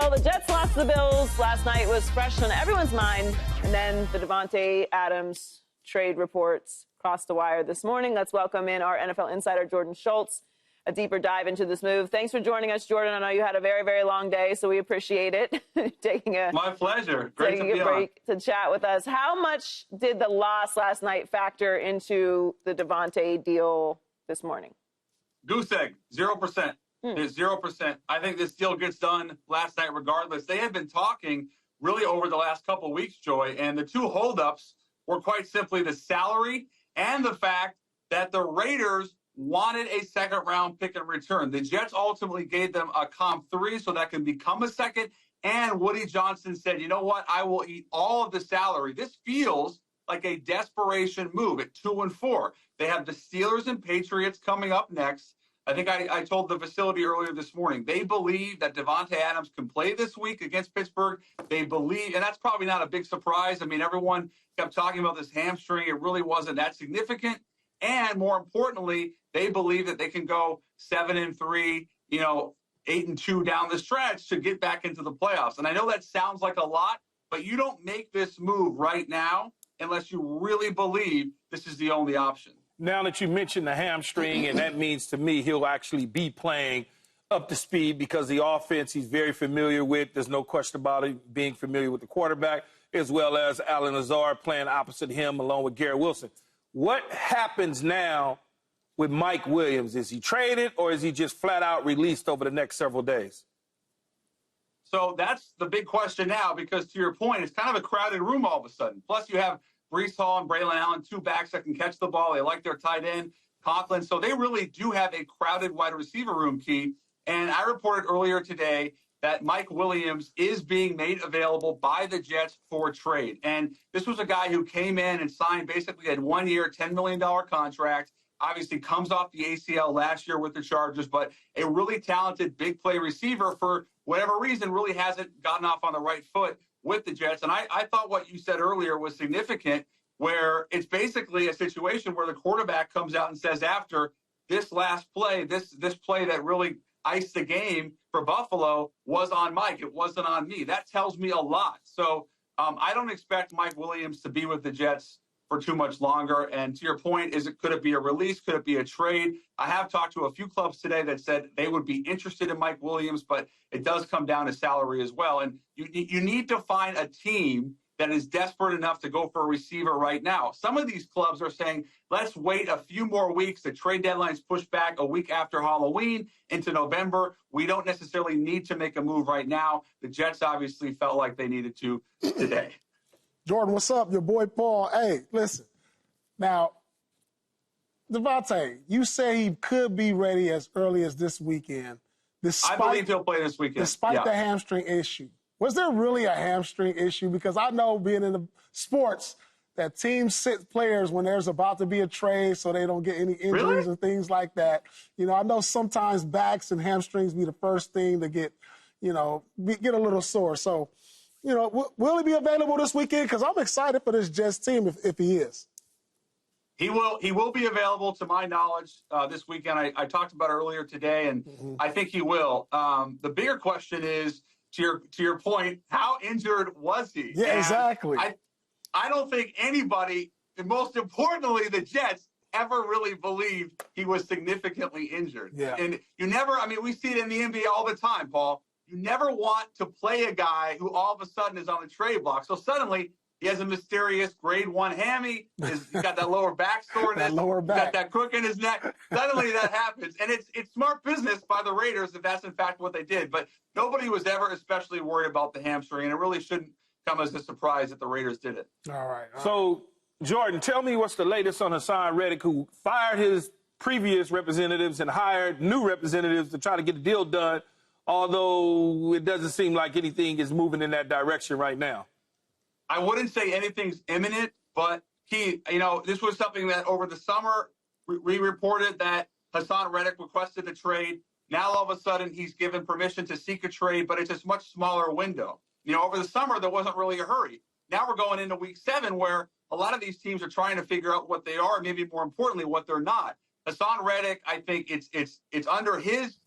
Well, the Jets lost to the Bills last night was fresh on everyone's mind. And then the Davante Adams trade reports crossed the wire this morning. Let's welcome in our NFL insider, Jordan Schultz, a deeper dive into this move. Thanks for joining us, Jordan. I know you had a very, very long day, so we appreciate it. My pleasure. Great to be taking a break to chat with us. How much did the loss last night factor into the Devonte deal this morning? Goose egg, 0%. There's 0%. I think this deal gets done last night regardless. They had been talking really over the last couple of weeks, Joy, and the two holdups were quite simply the salary and the fact that the Raiders wanted a second-round pick in return. The Jets ultimately gave them a comp 3 so that can become a second, and Woody Johnson said, you know what, I will eat all of the salary. This feels like a desperation move at 2-4. They have the Steelers and Patriots coming up next. I think I told the facility earlier this morning, they believe that Davante Adams can play this week against Pittsburgh. They believe, and that's probably not a big surprise. I mean, everyone kept talking about this hamstring. It really wasn't that significant. And more importantly, they believe that they can go 7-3, 8-2 down the stretch to get back into the playoffs. And I know that sounds like a lot, but you don't make this move right now unless you really believe this is the only option. Now that you mentioned the hamstring, and that means to me he'll actually be playing up to speed because the offense he's very familiar with. There's no question about it, being familiar with the quarterback, as well as Allen Lazard playing opposite him along with Garrett Wilson. What happens now with Mike Williams? Is he traded or is he just flat out released over the next several days? So that's the big question now because, to your point, it's kind of a crowded room all of a sudden. Plus, you have Breece Hall and Braylon Allen, two backs that can catch the ball. They like their tight end, Conklin. So they really do have a crowded wide receiver room, Key. And I reported earlier today that Mike Williams is being made available by the Jets for trade. And this was a guy who came in and signed basically a 1-year, $10 million contract. Obviously comes off the ACL last year with the Chargers, but a really talented big play receiver for whatever reason really hasn't gotten off on the right foot with the Jets. And I thought what you said earlier was significant, where it's basically a situation where the quarterback comes out and says after this last play, this play that really iced the game for Buffalo was on Mike. It wasn't on me. That tells me a lot. So I don't expect Mike Williams to be with the Jets for too much longer. And to your point, could it be a release? Could it be a trade? I have talked to a few clubs today that said they would be interested in Mike Williams, but it does come down to salary as well. And you need to find a team that is desperate enough to go for a receiver right now. Some of these clubs are saying, let's wait a few more weeks. The trade deadline's pushed back a week after Halloween into November. We don't necessarily need to make a move right now. The Jets obviously felt like they needed to today. Jordan, what's up? Your boy Paul. Hey, listen. Now, Devonte, you say he could be ready as early as this weekend. I believe he'll play this weekend. Despite the hamstring issue. Was there really a hamstring issue? Because I know, being in the sports, that teams sit players when there's about to be a trade so they don't get any injuries and things like that. I know sometimes backs and hamstrings be the first thing to get a little sore. So, will he be available this weekend? Because I'm excited for this Jets team if he is. He will be available, to my knowledge, this weekend. I talked about it earlier today, and I think he will. The bigger question is, to your point, how injured was he? Yeah, and exactly. I don't think anybody, and most importantly, the Jets, ever really believed he was significantly injured. Yeah. And we see it in the NBA all the time, Paul. You never want to play a guy who all of a sudden is on the trade block. So suddenly he has a mysterious grade 1 hammy. He's got that lower back soreness. Got that crook in his neck. Suddenly that happens. And it's smart business by the Raiders if that's in fact what they did. But nobody was ever especially worried about the hamstring. And it really shouldn't come as a surprise that the Raiders did it. All right. So, Jordan, tell me what's the latest on Hasson Reddick, who fired his previous representatives and hired new representatives to try to get the deal done, although it doesn't seem like anything is moving in that direction right now. I wouldn't say anything's imminent, but this was something that over the summer we reported that Hasson Reddick requested a trade. Now all of a sudden he's given permission to seek a trade, but it's a much smaller window. Over the summer there wasn't really a hurry. Now we're going into week 7 where a lot of these teams are trying to figure out what they are, maybe more importantly what they're not. Hasson Reddick, I think it's under his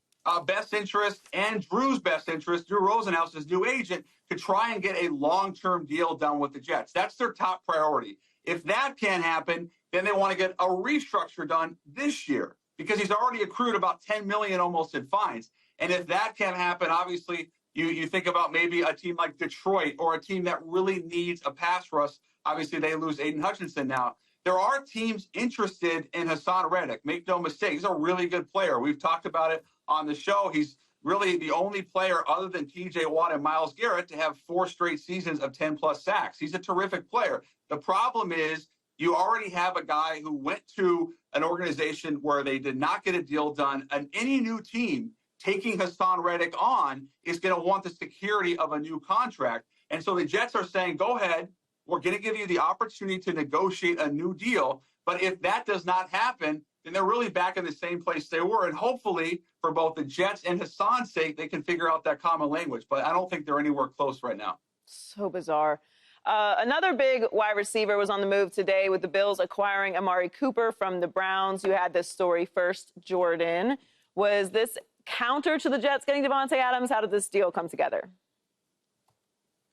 best interest and Drew's best interest, Drew Rosenhaus's new agent, to try and get a long-term deal done with the Jets. That's their top priority. If that can't happen, then they want to get a restructure done this year because he's already accrued about $10 million almost in fines. And if that can't happen, obviously you think about maybe a team like Detroit or a team that really needs a pass rush. Obviously, they lose Aiden Hutchinson now. There are teams interested in Hasson Reddick. Make no mistake, he's a really good player. We've talked about it on the show. He's really the only player other than T.J. Watt and Myles Garrett to have 4 straight seasons of 10-plus sacks. He's a terrific player. The problem is you already have a guy who went to an organization where they did not get a deal done, and any new team taking Hasson Reddick on is going to want the security of a new contract. And so the Jets are saying, go ahead, we're going to give you the opportunity to negotiate a new deal. But if that does not happen, then they're really back in the same place they were. And hopefully, for both the Jets and Hasson's sake, they can figure out that common language. But I don't think they're anywhere close right now. So bizarre. Another big wide receiver was on the move today with the Bills acquiring Amari Cooper from the Browns. You had this story first, Jordan. Was this counter to the Jets getting Davante Adams? How did this deal come together?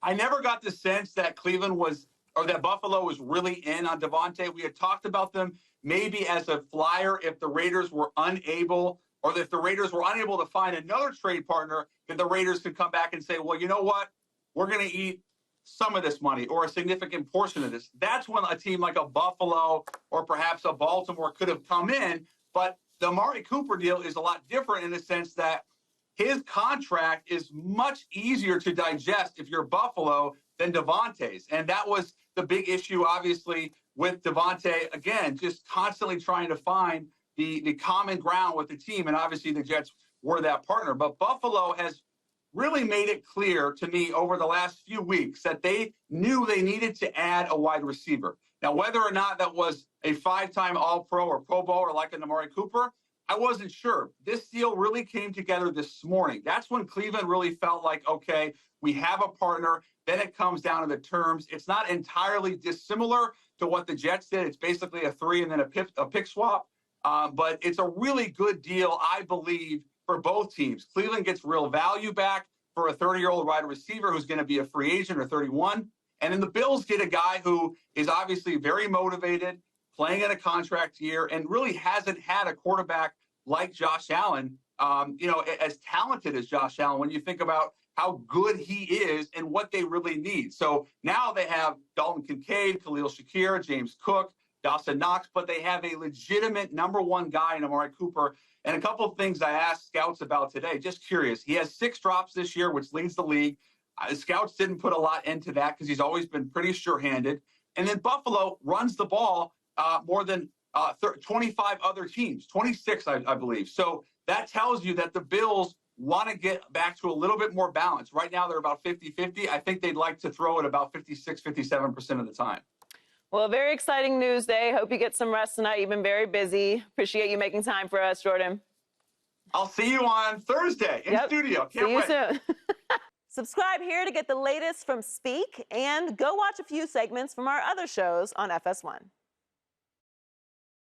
I never got the sense that Cleveland was, or that Buffalo was really in on Devonte. We had talked about them maybe as a flyer if the Raiders were unable, or if the Raiders were unable to find another trade partner, then the Raiders could come back and say, well, you know what? We're going to eat some of this money or a significant portion of this. That's when a team like a Buffalo or perhaps a Baltimore could have come in. But the Amari Cooper deal is a lot different in the sense that his contract is much easier to digest if you're Buffalo than Devonte's. And that was the big issue, obviously, with Devonte, again, just constantly trying to find the common ground with the team. And obviously the Jets were that partner. But Buffalo has really made it clear to me over the last few weeks that they knew they needed to add a wide receiver. Now, whether or not that was a 5-time All-Pro or Pro Bowler like an Amari Cooper, I wasn't sure. This deal really came together this morning. That's when Cleveland really felt like, okay, we have a partner. Then it comes down to the terms. It's not entirely dissimilar to what the Jets did. It's basically a 3 and then a pick swap. But it's a really good deal, I believe, for both teams. Cleveland gets real value back for a 30-year-old wide receiver who's going to be a free agent or 31. And then the Bills get a guy who is obviously very motivated, playing in a contract year, and really hasn't had a quarterback like Josh Allen, as talented as Josh Allen, when you think about how good he is and what they really need. So now they have Dalton Kincaid, Khalil Shakir, James Cook, Dawson Knox, but they have a legitimate number 1 guy in Amari Cooper. And a couple of things I asked scouts about today, just curious. He has 6 drops this year, which leads the league. The scouts didn't put a lot into that because he's always been pretty sure-handed. And then Buffalo runs the ball more than 25 other teams, 26, I believe. So that tells you that the Bills want to get back to a little bit more balance. Right now, they're about 50-50. I think they'd like to throw it about 56, 57% of the time. Well, a very exciting news day. Hope you get some rest tonight. You've been very busy. Appreciate you making time for us, Jordan. I'll see you on Thursday in studio. Can't wait. See you soon. Subscribe here to get the latest from Speak, and go watch a few segments from our other shows on FS1.